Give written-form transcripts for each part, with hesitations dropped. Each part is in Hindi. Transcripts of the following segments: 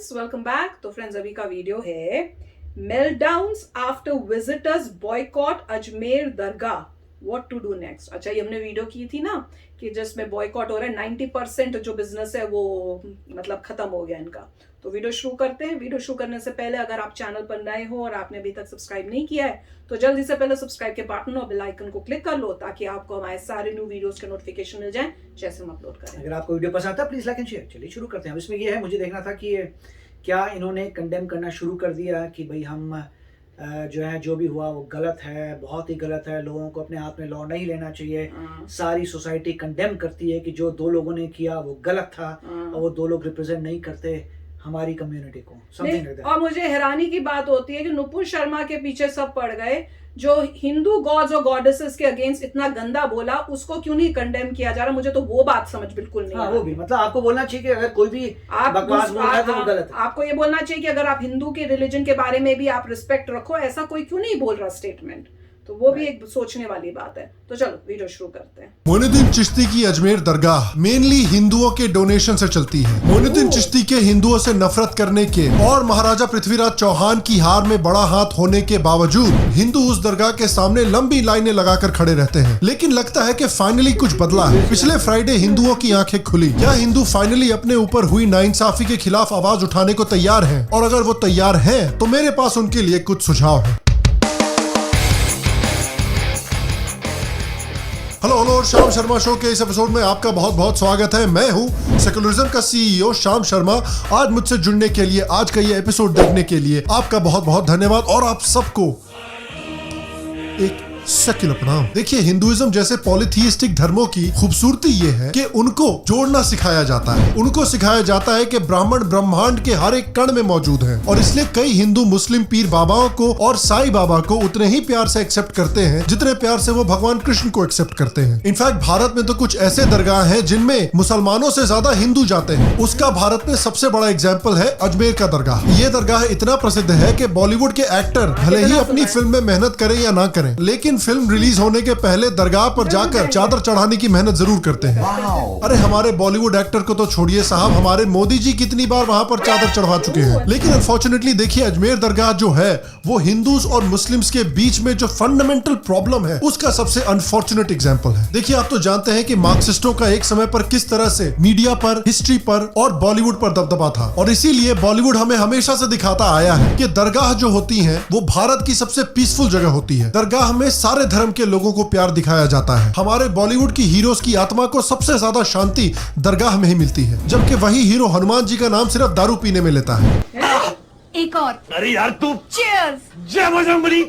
Friends, welcome back. तो फ्रेंड्स, अभी का वीडियो है meltdowns after visitors boycott Ajmer Dargah, what to do next. अच्छा, ये हमने वीडियो की थी ना कि जिसमें बॉयकॉट हो रहा है, 90% जो बिजनेस है वो मतलब खत्म हो गया इनका। तो वीडियो शुरू करते हैं। वीडियो शुरू करने से पहले अगर आप चैनल पर नए हो और आपने अभी तक सब्सक्राइब नहीं किया है तो जल्दी से पहले सब्सक्राइब के बटन और बेल आइकन को क्लिक कर लो ताकि आपको हमारे सारे न्यू वीडियोस के नोटिफिकेशन मिल जाएं जैसे हम अपलोड करें। अगर आपको वीडियो पसंद आता है प्लीज लाइक एंड शेयर। चलिए शुरू करते हैं। इसमें ये है, मुझे देखना था कि क्या इन्होंने कंडेम करना शुरू कर दिया कि भाई हम जो है जो भी हुआ वो गलत है, बहुत ही गलत है, लोगों को अपने हाथ में लॉ नहीं लेना चाहिए। सारी सोसाइटी कंडेम करती है कि जो दो लोगों ने किया वो गलत था और वो दो लोग रिप्रेजेंट नहीं करते हमारी कम्युनिटी को। और मुझे हैरानी की बात होती है कि नुपुर शर्मा के पीछे सब पड़ गए। जो हिंदू गॉड्स और गॉडेसेस के अगेंस्ट इतना गंदा बोला, उसको क्यों नहीं कंडेम किया जा रहा? मुझे तो वो बात समझ बिल्कुल नहीं आ वो भी मतलब आपको बोलना चाहिए कि अगर कोई भी बकवास बोल रहा है तो वो गलत है। आपको ये बोलना चाहिए कि अगर आप हिंदू के रिलीजन के बारे में भी आप रिस्पेक्ट रखो। ऐसा कोई क्यों नहीं बोल रहा स्टेटमेंट? तो वो भी एक सोचने वाली बात है। तो चलो वीडियो शुरू करते हैं। मोइनुद्दीन चिश्ती की अजमेर दरगाह मेनली हिंदुओं के डोनेशन से चलती है। मोइनुद्दीन चिश्ती के हिंदुओं से नफरत करने के और महाराजा पृथ्वीराज चौहान की हार में बड़ा हाथ होने के बावजूद हिंदू उस दरगाह के सामने लंबी लाइनें लगाकर खड़े रहते हैं। लेकिन लगता है कि फाइनली कुछ बदला है। पिछले फ्राइडे हिंदुओं की आंखें खुली। क्या हिंदू फाइनली अपने ऊपर हुई नाइंसाफी के खिलाफ आवाज उठाने को तैयार हैं? और अगर वो तैयार हैं तो मेरे पास उनके लिए कुछ सुझाव है। हेलो शाम शर्मा शो के इस एपिसोड में आपका बहुत बहुत स्वागत है। मैं हूं सेकुलरिज्म का सीईओ शाम शर्मा। आज मुझसे जुड़ने के लिए, आज का ये एपिसोड देखने के लिए आपका बहुत बहुत धन्यवाद और आप सबको एक सेक्युलर प्रणाम। देखिए, हिंदुइज्म जैसे पॉलीथीइस्टिक धर्मों की खूबसूरती ये है कि उनको जोड़ना सिखाया जाता है। उनको सिखाया जाता है कि ब्राह्मण ब्रह्मांड के हर एक कण में मौजूद हैं और इसलिए कई हिंदू मुस्लिम पीर बाबाओं को और साईं बाबा को उतने ही प्यार से एक्सेप्ट करते हैं जितने प्यार से वो भगवान कृष्ण को एक्सेप्ट करते हैं। इनफैक्ट भारत में तो कुछ ऐसे दरगाह हैं जिनमें मुसलमानों से ज्यादा हिंदू जाते हैं। उसका भारत में सबसे बड़ा एग्जाम्पल है अजमेर का दरगाह। ये दरगाह इतना प्रसिद्ध है कि बॉलीवुड के एक्टर भले ही अपनी फिल्म में मेहनत करें या ना करें, लेकिन फिल्म रिलीज होने के पहले दरगाह पर जाकर चादर चढ़ाने की मेहनत जरूर करते हैं। अरे हमारे बॉलीवुड एक्टर को तो छोड़िए साहब, हमारे मोदी जी कितनी बार वहां पर चादर चढ़वा चुके हैं। लेकिन अनफॉर्चुनेटली देखिए, अजमेर दरगाह जो है वो हिंदूज और मुस्लिम्स के बीच में जो फंडामेंटल प्रॉब्लम है उसका सबसे अनफॉर्चुनेट एग्जाम्पल है। देखिए, आप तो जानते हैं कि मार्क्सिस्टों का एक समय पर किस तरह से मीडिया पर, हिस्ट्री पर और बॉलीवुड पर दबदबा था और इसीलिए बॉलीवुड हमें हमेशा से दिखाता आया है कि दरगाह जो होती है वो भारत की सबसे पीसफुल जगह होती है। दरगाह में सारे धर्म के लोगों को प्यार दिखाया जाता है। हमारे बॉलीवुड की हीरोज की आत्मा को सबसे ज्यादा शांति दरगाह में ही मिलती है, जबकि वही हीरो हनुमान जी का नाम सिर्फ दारू पीने में लेता है। एक और। अरे यार तू चीयर्स। जय बजरंगबली।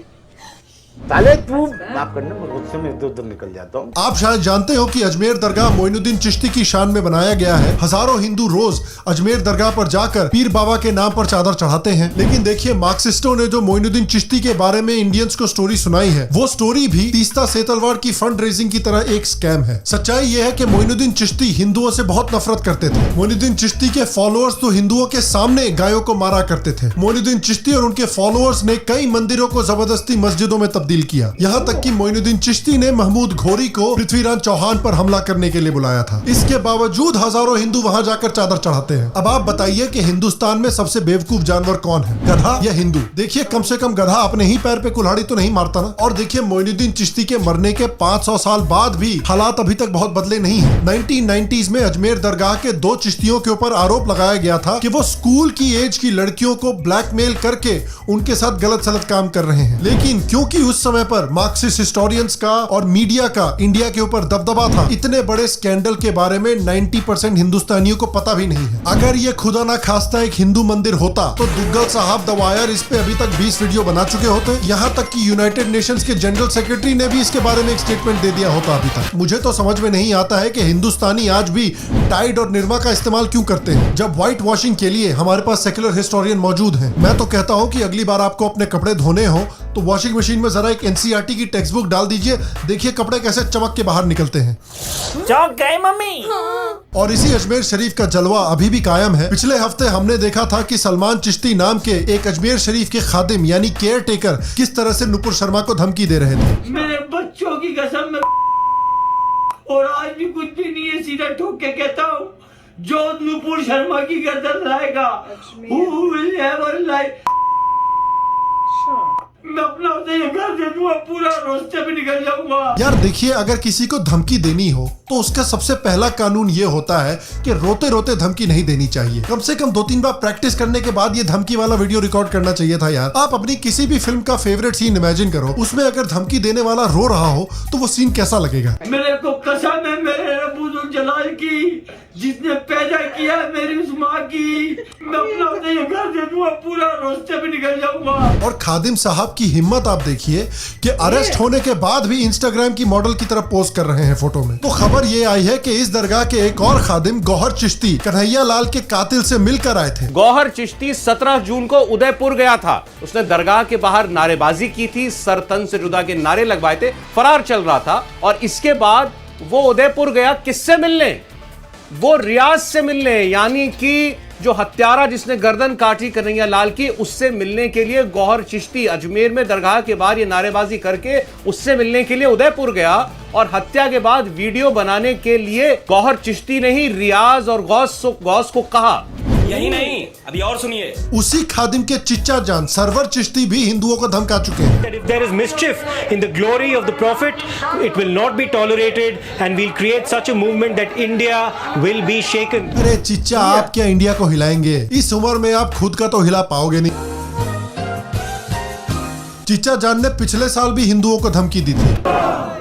पहले तू माफ करना, मैं गुस्से में इधर उधर निकल जाता हूँ। आप शायद जानते हो कि अजमेर दरगाह मोइनुद्दीन चिश्ती की शान में बनाया गया है। हजारों हिंदू रोज अजमेर दरगाह पर जाकर पीर बाबा के नाम पर चादर चढ़ाते हैं। लेकिन देखिए, मार्क्सिस्टों ने जो मोइनुद्दीन चिश्ती के बारे में इंडियंस को स्टोरी सुनाई है, वो स्टोरी भी तीस्ता सेतलवाड़ की फंड रेजिंग की तरह एक स्कैम है। सच्चाई ये है कि मोइनुद्दीन चिश्ती हिंदुओं से बहुत नफरत करते थे। मोइनुद्दीन चिश्ती के फॉलोअर्स तो हिंदुओं के सामने गायों को मारा करते थे। मोइनुद्दीन चिश्ती और उनके फॉलोअर्स ने कई मंदिरों को जबरदस्ती मस्जिदों में तब्दील किया। यहाँ तक कि मोइनुद्दीन चिश्ती ने महमूद घोरी को पृथ्वीराज चौहान पर हमला करने के लिए बुलाया था। इसके बावजूद हजारों हिंदू वहां जाकर चादर चढ़ाते हैं। अब आप बताइए कि हिंदुस्तान में सबसे बेवकूफ जानवर कौन है, गधा या हिंदू? देखिए, कम से कम गधा अपने ही पैर पे कुल्हाड़ी तो नहीं मारता ना। और देखिए, मोइनुद्दीन चिश्ती के मरने के 500 साल बाद भी हालात अभी तक बहुत बदले नहीं है। 1990s में अजमेर दरगाह के 2 चिश्तियों के ऊपर आरोप लगाया गया था कि वो स्कूल की एज की लड़कियों को ब्लैकमेल करके उनके साथ गलत सलत काम कर रहे हैं। लेकिन क्योंकि उस समय पर मार्क्सिस्ट हिस्टोरियंस का और मीडिया का इंडिया के ऊपर दबदबा था, इतने बड़े स्कैंडल के बारे में 90% हिंदुस्तानियों को पता भी नहीं है। अगर ये खुदा ना खास्ता एक हिंदू मंदिर होता तो दुग्गल साहब द वायर इस पे अभी तक 20 वीडियो बना चुके होते। यहाँ तक कि यूनाइटेड नेशंस के जनरल सेक्रेटरी ने भी इसके बारे में एक स्टेटमेंट दे दिया होता अभी तक। मुझे तो समझ में नहीं आता है कि हिंदुस्तानी आज भी टाइड और निरमा का इस्तेमाल क्यों करते हैं, जब व्हाइट वॉशिंग के लिए हमारे पास सेक्युलर हिस्टोरियन मौजूद हैं। मैं तो कहता हूँ कि अगली बार आपको अपने कपड़े धोने हो तो वॉशिंग मशीन में जरा एक एनसीईआरटी की टेक्स्ट बुक डाल दीजिए। देखिए कपड़े कैसे चमक के बाहर निकलते हैं। चौंक गए मम्मी। और इसी अजमेर शरीफ का जलवा अभी भी कायम है। पिछले हफ्ते हमने देखा था कि सलमान चिश्ती नाम के एक अजमेर शरीफ के खादिम यानी केयर टेकर किस तरह से नुपुर शर्मा को धमकी दे रहे थे। मेरे बच्चों की कसम में और आज भी कुछ भी नहीं है, सीधा ठोक के कहता हूँ जो नुपुर शर्मा की गर्दन लाएगा Ajmer. who will ever lie? अच्छा। मैं अपना उसे ये घर दे दूंगा, पूरा रास्ते पे निकल जाऊंगा। यार देखिए, अगर किसी को धमकी देनी हो तो उसका सबसे पहला कानून ये होता है कि रोते रोते धमकी नहीं देनी चाहिए। कम से कम 2-3 बार प्रैक्टिस करने के बाद ये धमकी वाला वीडियो रिकॉर्ड करना चाहिए था यार। आप अपनी किसी भी फिल्म का फेवरेट सीन इमेजिन करो, उसमें अगर धमकी देने वाला रो रहा हो तो वो सीन कैसा लगेगा। मेरे को कसम है मेरे रब्बुल जलाल की, जिसने पैदा किया है मेरी उस माँ की, मैं अपना उसे ये घर दे दूंगा, पूरा रास्ते पे निकल जाऊंगा। और खादिम साहब की हिम्मत आप देखिए कि अरेस्ट होने के बाद भी इंस्टाग्राम की मॉडल की तरफ पोस्ट कर रहे हैं फोटो में। तो खबर ये आई है कि इस दरगाह के एक और खादिम गौहर चिश्ती कन्हैया लाल के कातिल से मिलकर आए थे। गौहर चिश्ती 17 जून को उदयपुर गया था। उसने दरगाह के बाहर नारेबाजी की थी, सर तन से जुदा के नारे लगवाए थे, फरार चल रहा था। और इसके बाद वो उदयपुर गया किससे मिलने? वो रियाज से मिलने, यानी कि जो हत्यारा जिसने गर्दन काटी कन्हैया लाल की, उससे मिलने के लिए गौहर चिश्ती अजमेर में दरगाह के बाहर ये नारेबाजी करके उससे मिलने के लिए उदयपुर गया। और हत्या के बाद वीडियो बनाने के लिए गौहर चिश्ती ने ही रियाज और गौस को कहा। यही नहीं, अभी और सुनिए। उसी खादिम के चिच्चा जान सरवर चिश्ती भी हिंदुओं को धमका चुके हैं। That if there is mischief in the glory of the Prophet, it will not be tolerated and we'll create such a movement that India will be shaken. अरे चिच्चा, आप क्या इंडिया को हिलाएंगे? इस उम्र में आप खुद का तो हिला पाओगे नहीं। चिच्चा जान ने पिछले साल भी हिंदुओं को धमकी दी थी।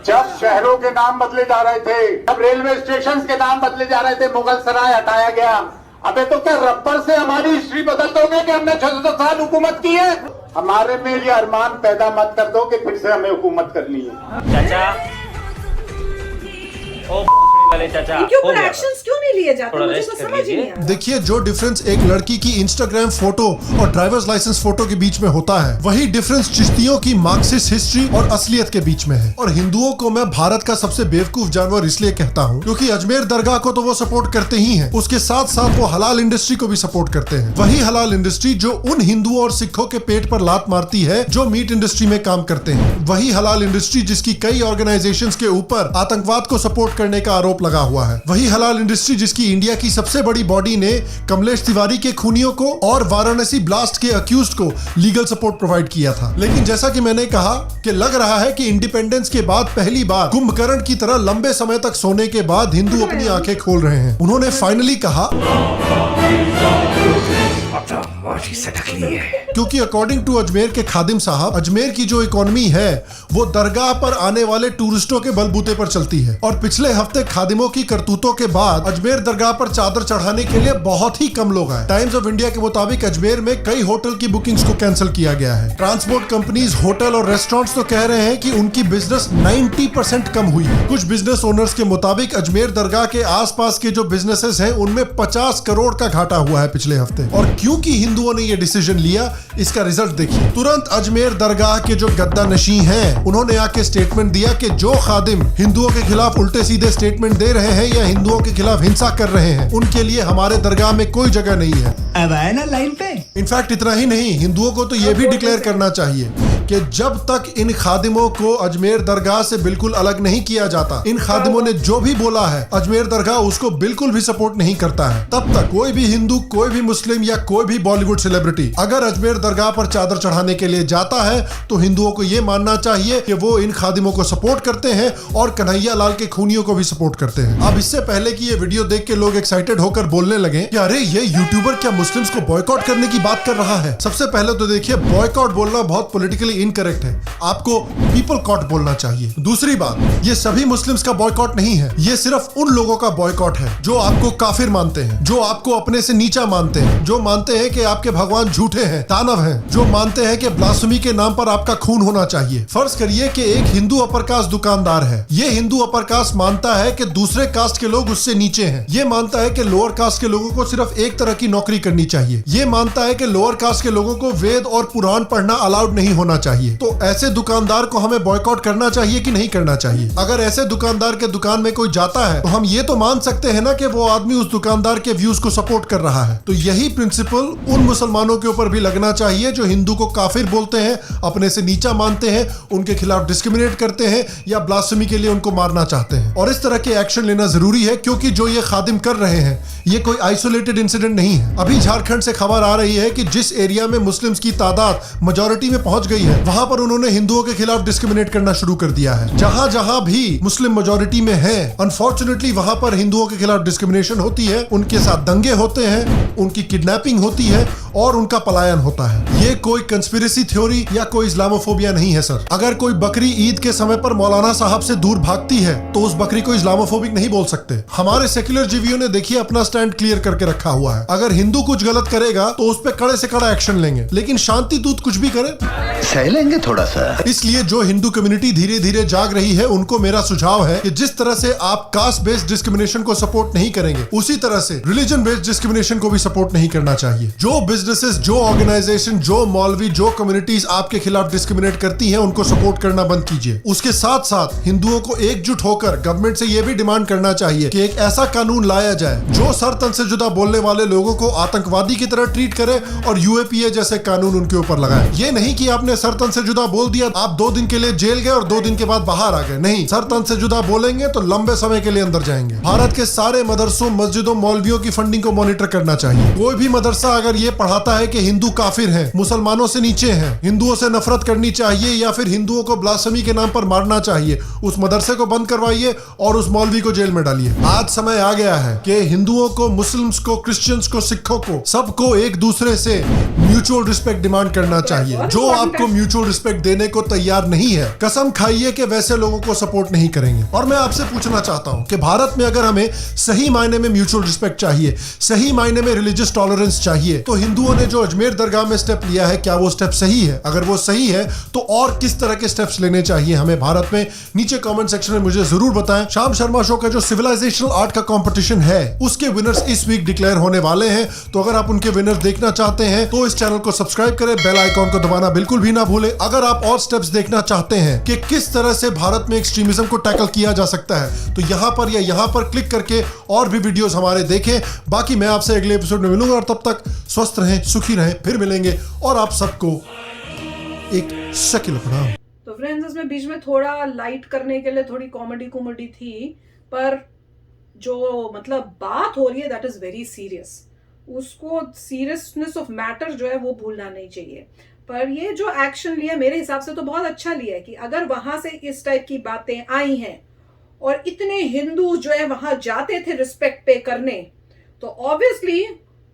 जब शहरों के नाम बदले जा रहे थे, जब रेलवे स्टेशन के नाम बदले जा रहे थे, मुगल सराय हटाया गया। अबे तो क्या रब्बर से हमारी हिस्ट्री बदल दोगे कि हमने 600 साल हुकूमत की है? हमारे में ये अरमान पैदा मत कर दो कि फिर से हमें हुकूमत करनी है। चाचा, ओ वाले चाचा, इनके हो ऊपर गया एक्शंस क्यों नहीं लिए जाते? थोड़ा मुझे रेस्ट तो कर समझ ही नहीं लीजिए। आ रहा। देखिए, जो डिफरेंस एक लड़की की इंस्टाग्राम फोटो और ड्राइवर्स लाइसेंस फोटो के बीच में होता है, वही डिफरेंस चिश्तियों की मार्क्सिस्ट हिस्ट्री और असलियत के बीच में है। और हिंदुओं को मैं भारत का सबसे बेवकूफ जानवर इसलिए कहता हूँ क्योंकि अजमेर दरगाह को तो वो सपोर्ट करते ही हैं, उसके साथ साथ वो हलाल इंडस्ट्री को भी सपोर्ट करते हैं। वही हलाल इंडस्ट्री जो उन हिंदुओं और सिखों के पेट पर लात मारती है जो मीट इंडस्ट्री में काम करते हैं। वही हलाल इंडस्ट्री जिसकी कई ऑर्गेनाइजेशंस के ऊपर आतंकवाद को सपोर्ट करने का आरोप लगा हुआ है। वही हलाल इंडस्ट्री जिसकी इंडिया की सबसे बड़ी बॉडी ने कमलेश तिवारी के खूनियों को और वाराणसी ब्लास्ट के अक्यूज्ड को लीगल सपोर्ट प्रोवाइड किया था। लेकिन जैसा कि मैंने कहा कि लग रहा है कि इंडिपेंडेंस के बाद पहली बार कुंभकर्ण की तरह लंबे समय तक सोने के बाद हिंदू अपनी आंखें खोल रहे हैं। उन्होंने फाइनली कहा, क्योंकि अकॉर्डिंग टू अजमेर के खादिम साहब, अजमेर की जो इकोनॉमी है वो दरगाह पर आने वाले टूरिस्टों के बलबूते पर चलती है। और पिछले हफ्ते खादिमों की करतूतों के बाद अजमेर दरगाह पर चादर चढ़ाने के लिए बहुत ही कम लोग आए। टाइम्स ऑफ इंडिया के मुताबिक अजमेर में कई होटल की बुकिंग्स को कैंसिल किया गया है। ट्रांसपोर्ट कंपनीज, होटल और रेस्टोरेंट्स तो कह रहे हैं कि उनकी बिजनेस 90% कम हुई है। कुछ बिजनेस ओनर्स के मुताबिक अजमेर दरगाह के आसपास के जो बिजनेसेस हैं उनमें 50 करोड़ का घाटा हुआ है पिछले हफ्ते। और क्योंकि हिंदुओं ने ये डिसीजन लिया, इसका रिजल्ट देखिए। तुरंत अजमेर दरगाह के जो गद्दा नशी हैं, उन्होंने आके स्टेटमेंट दिया कि जो खादिम हिंदुओं के खिलाफ उल्टे सीधे स्टेटमेंट दे रहे हैं या हिंदुओं के खिलाफ हिंसा कर रहे हैं, उनके लिए हमारे दरगाह में कोई जगह नहीं है। अब आए ना लाइन पे। इनफैक्ट इतना ही नहीं, हिंदुओं को तो ये भी डिक्लेयर करना चाहिए कि जब तक इन खादिमों को अजमेर दरगाह से बिल्कुल अलग नहीं किया जाता, इन खादिमों ने जो भी बोला है अजमेर दरगाह उसको बिल्कुल भी सपोर्ट नहीं करता है, तब तक कोई भी हिंदू, कोई भी मुस्लिम या कोई भी बॉलीवुड सेलिब्रिटी अगर अजमेर दरगाह पर चादर चढ़ाने के लिए जाता है तो हिंदुओं को यह मानना चाहिए कि वो इन खादिमों को सपोर्ट करते हैं और कन्हैया लाल के खूनियों को भी सपोर्ट करते हैं। अब इससे पहले कि ये वीडियो देख के लोग एक्साइटेड होकर बोलने लगे कि अरे ये यूट्यूबर क्या मुस्लिम्स को बॉयकॉट करने की बात कर रहा है, सबसे पहले तो देखिए, बॉयकॉट बोलना बहुत पॉलिटिकली इनकरेक्ट है। आपको पीपल कॉट बोलना चाहिए। दूसरी बात, ये सभी मुस्लिम्स का बॉयकॉट नहीं है, ये सिर्फ उन लोगों का बॉयकॉट है जो आपको काफिर मानते हैं, जो आपको अपने से नीचा मानते हैं, जो मानते हैं कि आपके भगवान झूठे हैं, दानव हैं, जो मानते हैं कि ब्लास्फेमी के नाम पर आपका खून होना चाहिए। फर्ज करिए कि एक हिंदू अपर कास्ट दुकानदार है। ये हिंदू अपर कास्ट मानता है कि दूसरे कास्ट के लोग उससे नीचे हैं। ये मानता है कि लोअर कास्ट के लोगों को सिर्फ एक तरह की नौकरी करनी चाहिए। ये मानता है कि लोअर कास्ट के लोगों को वेद और पुराण पढ़ना अलाउड नहीं होना चाहिए। तो ऐसे दुकानदार को हमें बॉयकॉट करना चाहिए कि नहीं करना चाहिए? अगर ऐसे दुकानदार के दुकान में कोई जाता है तो हम ये तो मान सकते हैं ना कि वो आदमी उस दुकानदार के व्यूज को सपोर्ट कर रहा है। तो यही प्रिंसिपल उन मुसलमानों के ऊपर भी लगना करना चाहिए जो हिंदू को काफिर बोलते हैं, अपने से नीचा मानते हैं, उनके खिलाफ डिस्क्रिमिनेट करते हैं या ब्लास्फेमी के लिए उनको मारना चाहते हैं। और इस तरह के एक्शन लेना जरूरी है क्योंकि जो ये खादिम कर रहे हैं ये कोई आइसोलेटेड इंसिडेंट नहीं है। अभी झारखंड से खबर आ रही है कि जिस एरिया में मुस्लिम्स की तादाद मेजॉरिटी में पहुंच गई है वहां पर उन्होंने हिंदुओं के खिलाफ डिस्क्रिमिनेट करना शुरू कर दिया है। जहां जहां भी मुस्लिम मेजॉरिटी में है अनफॉर्चुनेटली वहां पर हिंदुओं के खिलाफ डिस्क्रिमिनेशन होती है, उनके साथ दंगे होते हैं, उनकी किडनैपिंग होती है और उनका पलायन होता है। ये कोई कंस्पिरेसी थ्योरी या कोई इस्लामोफोबिया नहीं है सर। अगर कोई बकरी ईद के समय पर मौलाना साहब से दूर भागती है तो उस बकरी को इस्लामोफोबिक नहीं बोल सकते। हमारे सेक्युलर जीवियों ने देखिए अपना स्टैंड क्लियर करके रखा हुआ है। अगर हिंदू कुछ गलत करेगा तो उस पर कड़े से कड़ा एक्शन लेंगे, लेकिन शांति दूत कुछ भी करे सह लेंगे थोड़ा सा। इसलिए जो हिंदू कम्युनिटी धीरे धीरे जाग रही है उनको मेरा सुझाव है कि जिस तरह से आप कास्ट बेस्ड डिस्क्रिमिनेशन को सपोर्ट नहीं करेंगे उसी तरह से रिलीजन बेस्ड डिस्क्रिमिनेशन को भी सपोर्ट नहीं करना चाहिए। जो बिजनेसेस, जो ऑर्गेनाइजेशन, जो मौलवी, जो कम्युनिटीज आपके खिलाफ डिस्क्रिमिनेट करती हैं उनको सपोर्ट करना बंद कीजिए। उसके साथ साथ हिंदुओं को एकजुट होकर गवर्नमेंट से यह भी डिमांड करना चाहिए कि एक ऐसा कानून लाया जाए जो सर तन से जुदा बोलने वाले लोगों को आतंकवादी की तरह ट्रीट करे और यूएपीए जैसे कानून उनके ऊपर लगाए। ये नहीं कि आपने सर तन से जुदा बोल दिया, आप 2 दिन के लिए जेल गए और 2 दिन के बाद बाहर आ गए। नहीं, सर तन से जुदा बोलेंगे तो लंबे समय के लिए अंदर जाएंगे। भारत के सारे मदरसों, मस्जिदों, मौलवियों की फंडिंग को मॉनिटर करना चाहिए। कोई भी मदरसा अगर ये पढ़ाता है कि हिंदू काफिर हैं, मुसलमानों से नीचे हैं, हिंदुओं से नफरत करनी चाहिए या फिर हिंदुओं को ब्लास्फेमी के नाम पर मारना चाहिए, उस मदरसे को बंद करवाइए और उस मौलवी को जेल में डालिए। आज समय आ गया है कि हिंदुओं को, मुस्लिम्स को, क्रिश्चियंस को, सिखों को, सबको एक दूसरे से म्यूचुअल रिस्पेक्ट डिमांड करना चाहिए। जो आपको म्यूचुअल रिस्पेक्ट देने को तैयार नहीं है, कसम खाइए कि वैसे लोगों को सपोर्ट नहीं करेंगे। और मैं आपसे पूछना चाहता हूं कि भारत में अगर हमें सही मायने में म्यूचुअल रिस्पेक्ट चाहिए, सही मायने में रिलीजियस टॉलरेंस चाहिए, तो हिंदुओं ने जो अजमेर दरगाह में स्टेप लिया है क्या वो स्टेप सही है? अगर वो सही है तो और किस तरह के स्टेप्स लेने चाहिए हमें भारत में? नीचे कमेंट सेक्शन में मुझे जरूर बताएं। श्याम शर्मा शो का जो सिविलाइजेशनल आर्ट का कंपटीशन है उसके विनर्स इस वीक डिक्लेयर होने वाले हैं, तो अगर आप उनके विनर्स देखना चाहते हैं तो इस चैनल को सब्सक्राइब करें, बेल आइकॉन को दबाना बिल्कुल भी ना भूलें। अगर आप और स्टेप्स देखना चाहते हैं कि किस तरह से भारत में एक्सट्रीमिज्म को टैकल किया जा सकता है तो यहां पर या यहां पर क्लिक करके और भी वीडियोस हमारे देखें। बाकी मैं आपसे अगले एपिसोड में मिलूंगा और तब तक स्वस्थ रहें, सुखी रहें, फिर मिलेंगे और आप सबको एक शकील प्रणाम। तो फ्रेंड्स, इसमें बीच में थोड़ा लाइट करने के लिए थोड़ी कॉमेडी थी, पर जो मतलब बात हो रही है दैट इज वेरी सीरियस। उसको सीरियसनेस ऑफ मैटर जो है वो भूलना नहीं चाहिए। पर ये जो एक्शन लिया मेरे हिसाब से तो बहुत अच्छा लिया है कि अगर वहां से इस टाइप की बातें आई हैं और इतने हिंदू जो है वहां जाते थे रिस्पेक्ट पे करने, तो ऑब्वियसली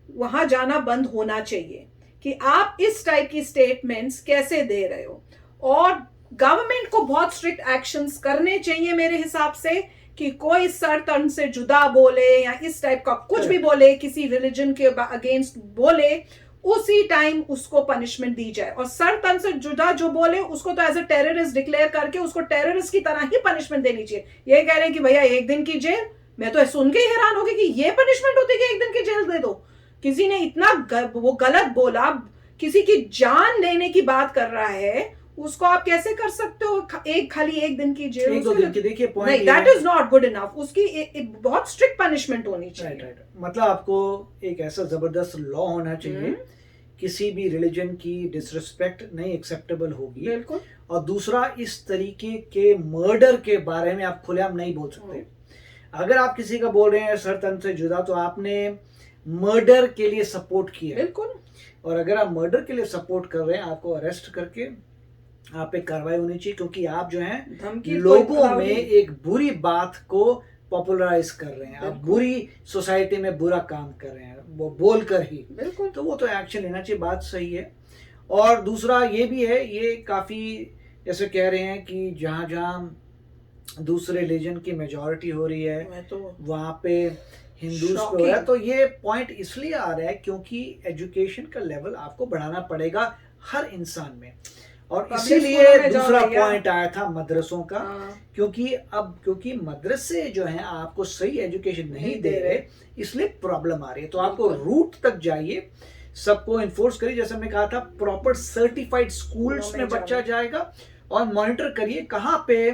वहां जाना बंद होना चाहिए कि आप इस टाइप की स्टेटमेंट्स कैसे दे रहे हो। और गवर्नमेंट को बहुत स्ट्रिक्ट एक्शंस करने चाहिए मेरे हिसाब से कि कोई सर तन से जुदा बोले या इस टाइप का कुछ भी बोले, किसी रिलीजन के अगेंस्ट बोले, उसी टाइम उसको पनिशमेंट दी जाए। और सर तन से जुदा जो बोले उसको तो एज ए टेररिस्ट डिक्लेयर करके उसको टेररिस्ट की तरह ही पनिशमेंट देनी चाहिए। ये कह रहे हैं कि भैया 1 दिन की जेल, मैं तो सुन के ही हैरान हो गई कि ये पनिशमेंट होती है कि 1 दिन की जेल दे दो। किसी ने इतना वो गलत बोला, किसी की जान लेने की बात कर रहा है, उसको आप कैसे कर सकते हो खाली 1 दिन की जेल? 1-2 दिन की देखिए पॉइंट नहीं, that is not good enough. उसकी एक बहुत स्ट्रिक्ट पनिशमेंट होनी चाहिए। राइट। मतलब आपको एक ऐसा जबरदस्त लॉ होना चाहिए, किसी भी रिलीजन की डिसरिस्पेक्ट नहीं एक्सेप्टेबल होगी। बिल्कुल। और दूसरा, इस तरीके के मर्डर के बारे में आप खुलेआम नहीं बोल सकते। अगर आप किसी का बोल रहे हैं सर तन से जुदा, तो आपने मर्डर के लिए सपोर्ट किया। बिल्कुल। और अगर आप मर्डर के लिए सपोर्ट कर रहे हैं, आपको अरेस्ट करके आप पे कार्रवाई होनी चाहिए, क्योंकि आप जो है लोगों में एक बुरी बात को पॉपुलराइज कर रहे हैं, आप बुरी सोसाइटी में बुरा काम कर रहे हैं, वो बोलकर ही। बिल्कुल। तो वो तो एक्शन लेना चाहिए, बात सही है। और दूसरा ये भी है, ये काफी जैसे कह रहे हैं कि जहाँ जहाँ दूसरे रिलीजन की मेजॉरिटी हो रही है तो वहाँ पे हिंदूज पे हो रहा है। तो ये पॉइंट इसलिए आ रहा है क्योंकि एजुकेशन का लेवल आपको बढ़ाना पड़ेगा हर इंसान में। और इसीलिए दूसरा पॉइंट आया था मदरसों का, क्योंकि मदरसे जो हैं आपको सही एजुकेशन नहीं दे रहे, इसलिए प्रॉब्लम आ रही है। तो आपको रूट तक जाइए, सबको इन्फोर्स करिए, जैसे हमने कहा था प्रॉपर सर्टिफाइड स्कूल्स में बच्चा जाएगा और मॉनिटर करिए कहाँ पे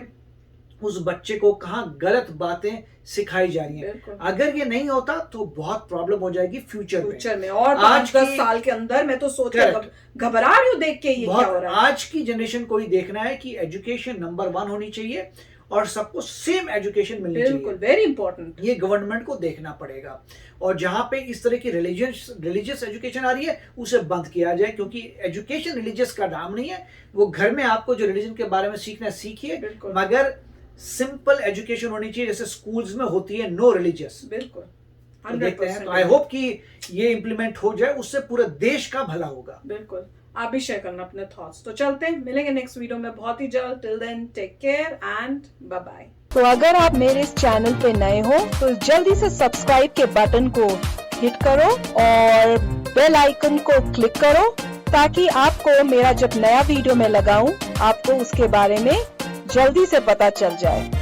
उस बच्चे को कहाँ गलत बातें सिखाई जा रही हैं। बिल्कुल। अगर ये नहीं होता तो बहुत प्रॉब्लम हो जाएगी फ्यूचर में और आज 5-10 की- साल के अंदर मैं तो सोच के Correct. घबरा रही हूँ देख के ये क्या हो बहुत। रहा है। आज की जनरेशन को ही देखना है कि एजुकेशन नंबर 1 होनी चाहिए और सबको सेम एजुकेशन मिलनी बिल्कुल, चाहिए। Very important. ये गवर्नमेंट को देखना पड़ेगा और जहां पे इस तरह की रिलीजियस एजुकेशन आ रही है उसे बंद किया जाए, क्योंकि एजुकेशन रिलीजियस का नाम नहीं है। वो घर में आपको जो रिलीजन के बारे में सीखना है सीखिए, बिल्कुल। मगर सिंपल एजुकेशन होनी चाहिए जैसे स्कूल्स में होती है, नो रिलीजियस। बिल्कुल, तो देखते हैं, 100%। तो आई होप कि ये इम्प्लीमेंट हो जाए, उससे पूरे देश का भला होगा। बिल्कुल, आप भी शेयर करना अपने थॉट्स। तो चलते हैं, मिलेंगे नेक्स्ट वीडियो में बहुत ही जल्द। Till then take care and bye bye. तो अगर आप मेरे इस चैनल पे नए हो तो जल्दी से सब्सक्राइब के बटन को हिट करो और बेल आइकन को क्लिक करो, ताकि आपको मेरा जब नया वीडियो मैं लगाऊं आपको उसके बारे में जल्दी से पता चल जाए।